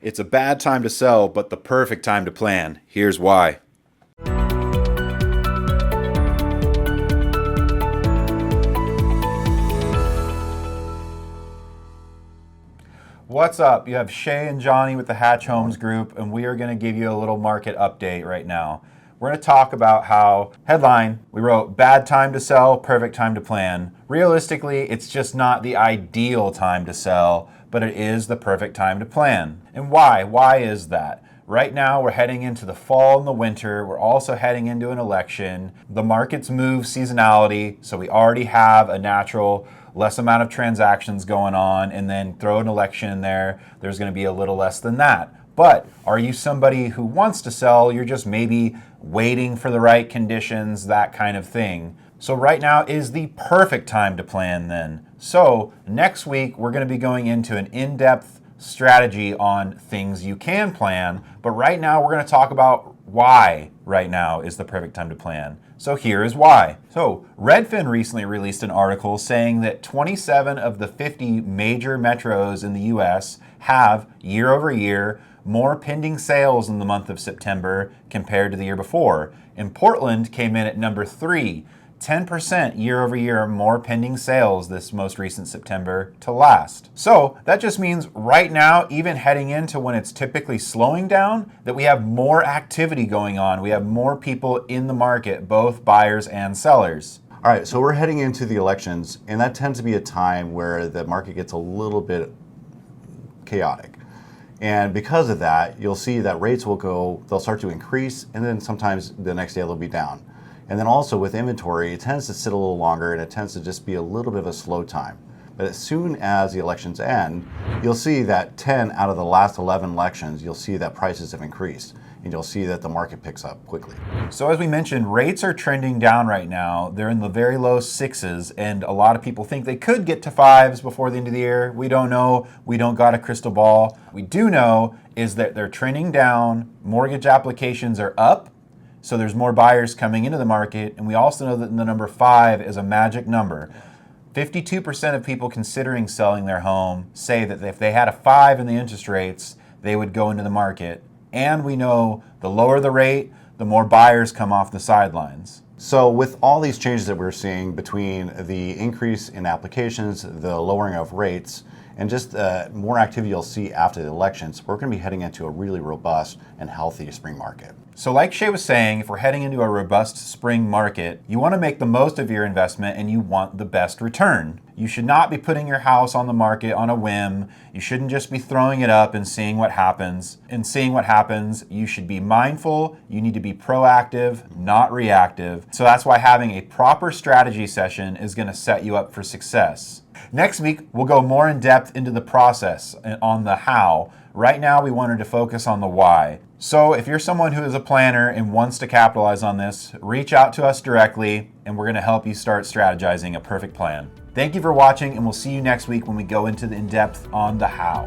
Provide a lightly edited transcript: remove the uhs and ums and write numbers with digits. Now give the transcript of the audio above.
It's a bad time to sell, but the perfect time to plan. Here's why. What's up? You have Shay and Johnny with the Hatch Homes Group, and we are going to give you a little market update right now. We're going to talk about how, headline, we wrote, bad time to sell, perfect time to plan. Realistically, it's just not the ideal time to sell, but it is the perfect time to plan. And why? Why is that? Right now, we're heading into the fall and the winter. We're also heading into an election. The markets move seasonality, so we already have a natural less amount of transactions going on, and then throw an election in there, there's going to be a little less than that. But are you somebody who wants to sell? You're just maybe waiting for the right conditions, that kind of thing. So right now is the perfect time to plan then. So next week, we're going to be going into an in-depth strategy on things you can plan. But right now, we're going to talk about why right now is the perfect time to plan. So here is why. So Redfin recently released an article saying that 27 of the 50 major metros in the US have year over year more pending sales in the month of September compared to the year before. And Portland came in at number 3, 10% year over year more pending sales this most recent September to last. So that just means right now, even heading into when it's typically slowing down, that we have more activity going on. We have more people in the market, both buyers and sellers. All right, so we're heading into the elections, and that tends to be a time where the market gets a little bit chaotic. And because of that, you'll see that rates they'll start to increase, and then sometimes the next day they'll be down. And then also with inventory, it tends to sit a little longer, and it tends to just be a little bit of a slow time. But as soon as the elections end, you'll see that 10 out of the last 11 elections, you'll see that prices have increased, and you'll see that the market picks up quickly. So as we mentioned, rates are trending down right now. They're in the very low 6s, and a lot of people think they could get to 5s before the end of the year. We don't know. We don't got a crystal ball. We do know is that they're trending down. Mortgage applications are up. So there's more buyers coming into the market, and we also know that the number 5 is a magic number. 52% of people considering selling their home say that if they had a 5 in the interest rates, they would go into the market. And we know the lower the rate, the more buyers come off the sidelines. So with all these changes that we're seeing between the increase in applications, the lowering of rates, and just more activity you'll see after the elections, we're going to be heading into a really robust and healthy spring market. So like Shay was saying, if we're heading into a robust spring market, you want to make the most of your investment and you want the best return. You should not be putting your house on the market on a whim. You shouldn't just be throwing it up and seeing what happens. And seeing what happens, you should be mindful. You need to be proactive, not reactive. So that's why having a proper strategy session is going to set you up for success. Next week, we'll go more in depth into the process on the how. Right now, we wanted to focus on the why. So if you're someone who is a planner and wants to capitalize on this, reach out to us directly, and we're going to help you start strategizing a perfect plan. Thank you for watching, and we'll see you next week when we go into the in-depth on the how.